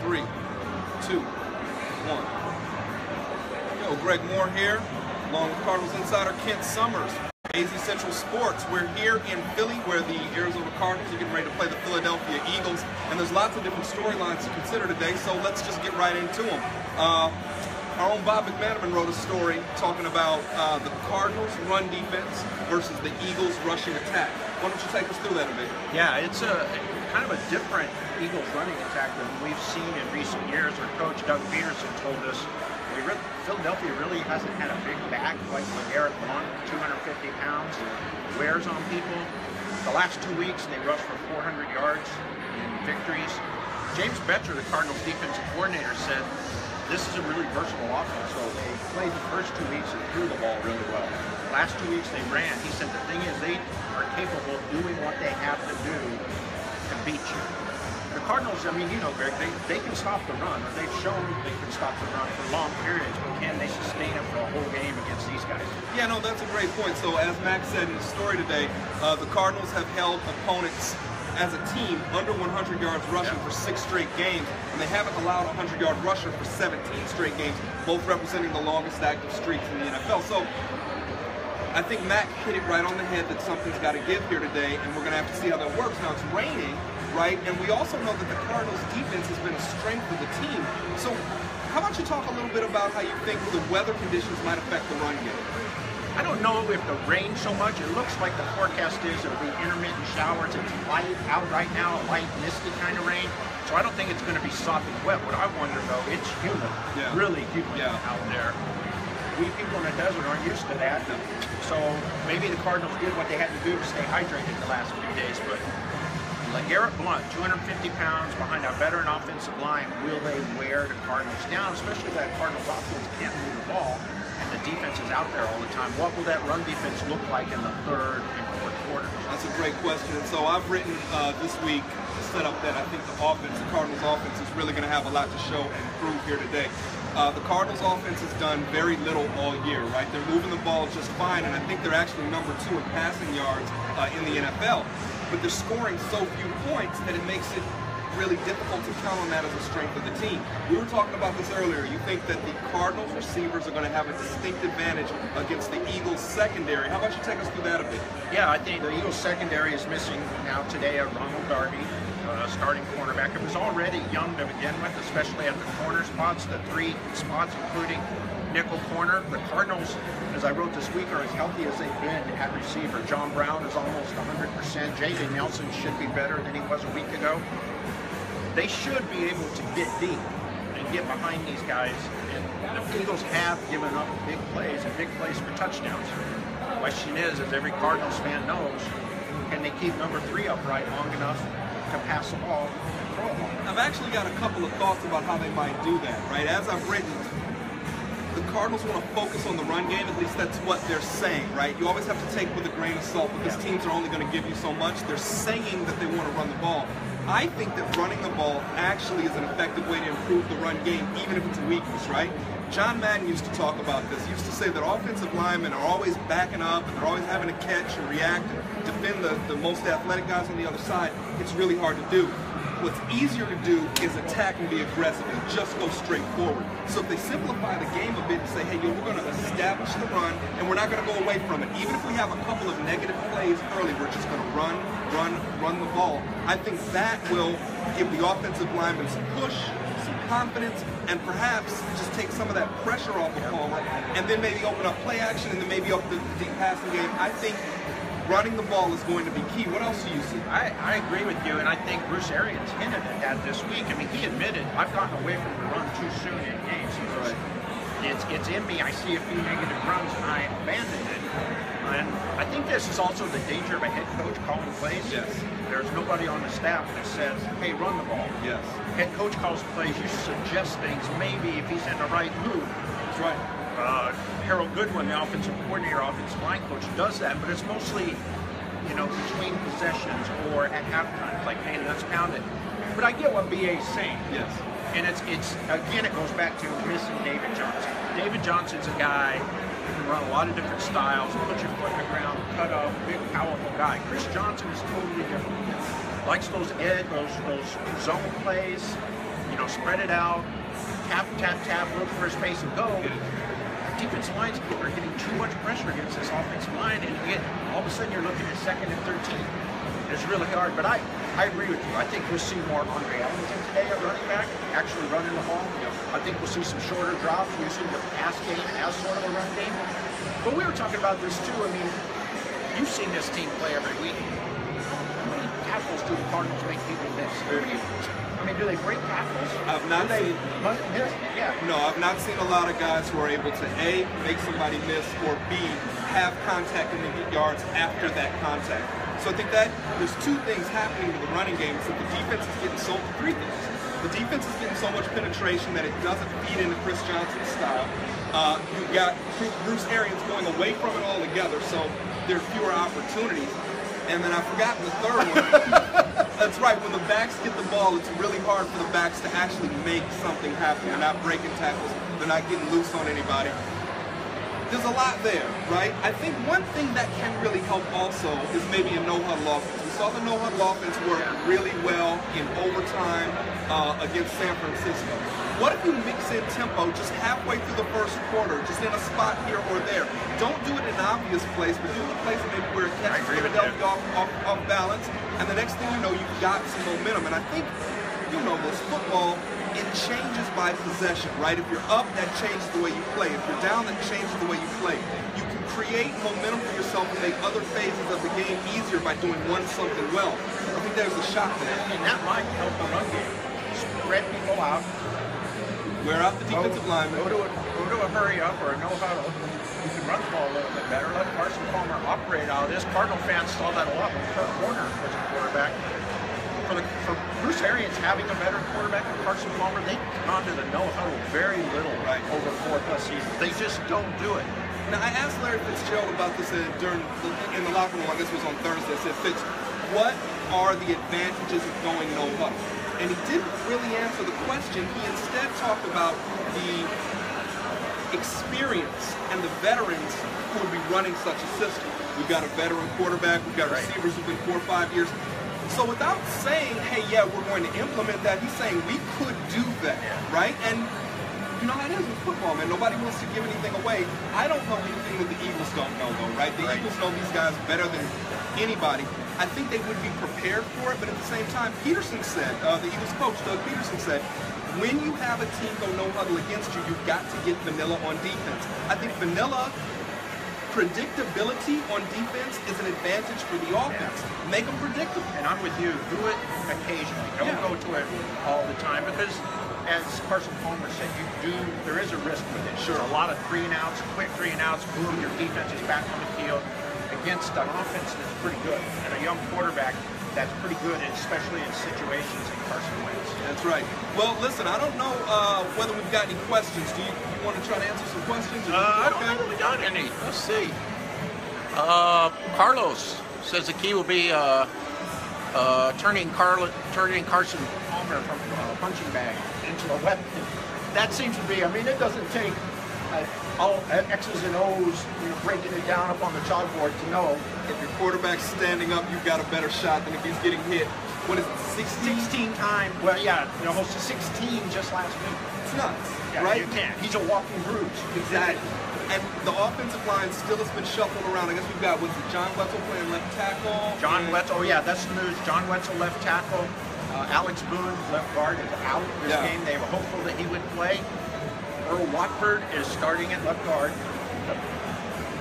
3, 2, 1. Yo, Greg Moore here, along with Cardinals insider Kent Summers. AZ Central Sports. We're here in Philly where the Arizona Cardinals are getting ready to play the Philadelphia Eagles, and there's lots of different storylines to consider today, so let's just get right into them. Our own Bob McManaman wrote a story talking about the Cardinals' run defense versus the Eagles' rushing attack. Why don't you take us through that a bit? Yeah, it's a kind of a different Eagles running attack than we've seen in recent years. Our coach, Doug Peterson, told us Philadelphia really hasn't had a big back like LeGarrette Blount, 250 pounds, wears on people. The last 2 weeks, they rushed for 400 yards in victories. James Betcher, the Cardinals defensive coordinator, said this is a really versatile offense. So they played the first 2 weeks and threw the ball really well. Last 2 weeks they ran. He said the thing is they are capable of doing what they have to do to beat you. The Cardinals, I mean, you know, Greg, they can stop the run, or they've shown they can stop the run for long periods, but can they sustain it for a whole game against these guys? Yeah, no, that's a great point. So as Max said in his story today, the Cardinals have held opponents as a team under 100 yards rushing for 6 straight games, and they haven't allowed a 100-yard rusher for 17 straight games, both representing the longest active streaks in the NFL. So I think Mac hit it right on the head that something's got to give here today, and we're going to have to see how that works. Now, it's raining, right? And we also know that the Cardinals' defense has been a strength of the team. So how about you talk a little bit about how you think the weather conditions might affect the run game? I don't know if the rain so much. It looks like the forecast is it'll be intermittent showers. It's light out right now, a light misty kind of rain. So I don't think it's going to be sopping wet. What I wonder though, it's humid, really humid out there. We people in the desert aren't used to that. So maybe the Cardinals did what they had to do to stay hydrated the last few days. But LeGarrette Blount, 250 pounds behind a veteran offensive line, will they wear the Cardinals down? Especially if that Cardinals offense can't move the ball and the defense is out there all the time. What will that run defense look like in the third and fourth quarters? That's a great question. And so I've written this week a setup that I think the Cardinals offense is really going to have a lot to show and prove here today. The Cardinals offense has done very little all year, right? They're moving the ball just fine, and I think they're actually number 2 in passing yards in the NFL. But they're scoring so few points that it makes it really difficult to count on that as a strength of the team. We were talking about this earlier. You think that the Cardinals receivers are going to have a distinct advantage against the Eagles secondary. How about you take us through that a bit? Yeah, I think the Eagles secondary is missing now today a Ronald Darby, starting cornerback. It was already young to begin with, especially at the corner spots, the 3 spots, including nickel corner. The Cardinals, as I wrote this week, are as healthy as they've been at receiver. John Brown is almost 100%. J.J. Nelson should be better than he was a week ago. They should be able to get deep and get behind these guys. And the Eagles have given up big plays and big plays for touchdowns. The question is, as every Cardinals fan knows, can they keep number 3 upright long enough to pass the ball and throw it long? I've actually got a couple of thoughts about how they might do that, right? As I've written, the Cardinals want to focus on the run game. At least that's what they're saying, right? You always have to take with a grain of salt because teams are only going to give you so much. They're saying that they want to run the ball. I think that running the ball actually is an effective way to improve the run game, even if it's a weakness, right? John Madden used to talk about this. He used to say that offensive linemen are always backing up and they're always having to catch and react and defend the most athletic guys on the other side. It's really hard to do. What's easier to do is attack and be aggressive and just go straight forward. So if they simplify the game a bit and say, hey, yo, we're going to establish the run and we're not going to go away from it. Even if we have a couple of negative plays early, we're just going to run the ball. I think that will give the offensive linemen some push, some confidence, and perhaps just take some of that pressure off the Palmer, and then maybe open up play action and then maybe open the deep passing game. I think running the ball is going to be key. What else do you see? I agree with you, and I think Bruce Arians hinted at that this week. I mean, he admitted, I've gotten away from the run too soon in games. He goes, it's in me. I see a few negative runs, and I abandoned it. And I think this is also the danger of a head coach calling plays. Yes. There's nobody on the staff that says, hey, run the ball. Yes. Head coach calls plays. You suggest things, maybe if he's in the right mood. That's right. Harold Goodwin, the offensive coordinator, offensive line coach, does that, but it's mostly, you know, between possessions or at halftime. Like, hey, let's pound it. But I get what BA's saying. Yes. And it's again, it goes back to missing David Johnson. David Johnson's a guy who can run a lot of different styles, put your foot in the ground, cut up, big, powerful guy. Chris Johnson is totally different. Likes those zone plays. You spread it out, tap, tap, tap, look for a space and go. Defensive lines are getting too much pressure against this offensive line, and all of a sudden you're looking at 2nd and 13. It's really hard, but I agree with you. I think we'll see more Andre Ellington today at running back, actually running the ball. I think we'll see some shorter drops, using the pass game as sort of a run game. But we were talking about this too. I mean, you've seen this team play every week. How many tackles do the Cardinals make people miss? I mean, do they break tackles? I've not seen. Yeah. No, I've not seen a lot of guys who are able to A, make somebody miss, or B, have contact and then get yards after that contact. So I think that there's two things happening to the running game. So the defense is getting three things. The defense is getting so much penetration that it doesn't feed into Chris Johnson's style. You've got Bruce Arians going away from it altogether, so there are fewer opportunities. And then I've forgotten the third one. That's right, when the backs get the ball, it's really hard for the backs to actually make something happen. They're not breaking tackles, they're not getting loose on anybody. There's a lot there, right? I think one thing that can really help also is maybe a no-huddle offense. We saw the no-huddle offense work really well in overtime against San Francisco. What if you mix in tempo just halfway through the first quarter, just in a spot here or there? Don't do it in an obvious place, but do it in a place maybe where it catches Philadelphia off balance, and the next thing you know, you've got some momentum. And I think, you know this, football, it changes by possession, right? If you're up, that changes the way you play. If you're down, that changes the way you play. You can create momentum for yourself and make other phases of the game easier by doing something well. I think there's a shot there. And that might help the run game. Spread people out. Wear out the defensive line. Go to a hurry up or a no huddle. You can run the ball a little bit better. Let Carson Palmer operate out of this. Cardinal fans saw that a lot when Kurt Warner was a quarterback. For Bruce Arians having a better quarterback than Carson Palmer, they've gone to the no huddle very little over 4+ seasons. They just don't do it. Now, I asked Larry Fitzgerald about this in the locker room. I guess it was on Thursday. I said, Fitz, what are the advantages of going no huddle? And he didn't really answer the question. He instead talked about the experience and the veterans who would be running such a system. We've got a veteran quarterback. We've got receivers who've been 4 or 5 years. So without saying, hey, yeah, we're going to implement that, he's saying we could do that, right? And you know how it is with football, man. Nobody wants to give anything away. I don't know anything that the Eagles don't know, though, right? The Eagles know these guys better than anybody. I think they would be prepared for it, but at the same time, Peterson said, the Eagles coach, Doug Peterson said, when you have a team go no huddle against you, you've got to get vanilla on defense. I think vanilla predictability on defense is an advantage for the offense. Make them predictable. And I'm with you. Do it occasionally. Don't go to it all the time because, as Carson Palmer said, there is a risk with it. Sure. A lot of 3 and outs, quick 3 and outs, boom, your defense is back on the field against an offense that's pretty good. And a young quarterback that's pretty good, especially in situations in Carson Wentz. That's right. Well, listen, I don't know whether we've got any questions. Do you want to try to answer some questions? I don't know if we got any. Let's see. Carlos says the key will be turning Carson Palmer from a punching bag into a weapon. That seems to be, I mean, it doesn't take all X's and O's, breaking it down up on the chalkboard to know. If your quarterback's standing up, you've got a better shot than if he's getting hit. What is it, 16 times? Well, yeah, almost 16 just last week. It's nuts, yeah, right? You can't. He's a walking bruise. Exactly. And the offensive line still has been shuffled around. I guess we've got, John Wetzel playing left tackle? John Wetzel, yeah, that's the news. John Wetzel left tackle. Alex Boone, left guard, is out this game. They were hopeful that he would play. Earl Watford is starting at left guard. The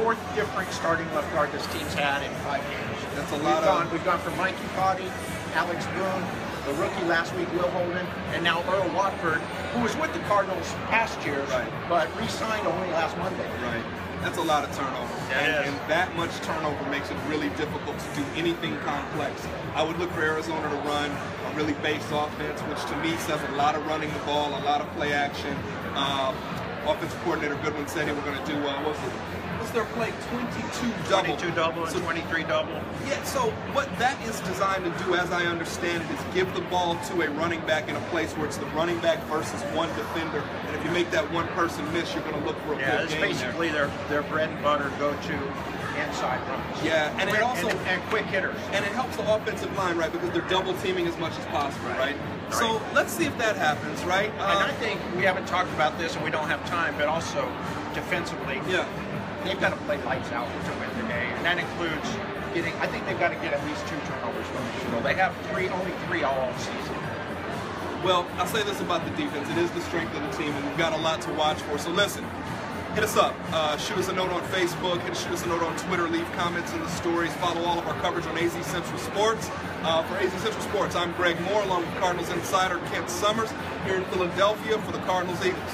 4th different starting left guard this team's had in 5 games. That's a lot. We've gone from Mikey Cotty, Alex Boone, the rookie last week, Will Holden, and now Earl Watford, who was with the Cardinals past years, but re-signed only last Monday. Right. That's a lot of turnover. And that much turnover makes it really difficult to do anything complex. I would look for Arizona to run a really base offense, which to me says a lot of running the ball, a lot of play action. Offensive coordinator Goodwin said they were going to do, what's their play? 22 double. 22 double and 23 double. Yeah, so what that is designed to do, as I understand it, is give the ball to a running back in a place where it's the running back versus one defender. And if you make that one person miss, you're going to look for a good game. It's basically their bread and butter go-to inside runs. Yeah, and it also and quick hitters. And it helps the offensive line, right? Because they're double teaming as much as possible, right? So let's see if that happens, right? And I think we haven't talked about this, and we don't have time, but also defensively, they've got to play lights out to win today, and that includes getting. I think they've got to get at least 2 turnovers from the field. They have only three all season. Well, I'll say this about the defense. It is the strength of the team, and we've got a lot to watch for. So listen, hit us up. Shoot us a note on Facebook. Shoot us a note on Twitter. Leave comments in the stories. Follow all of our coverage on AZ Central Sports. For AZ Central Sports, I'm Greg Moore, along with Cardinals insider Kent Summers here in Philadelphia for the Cardinals Eagles.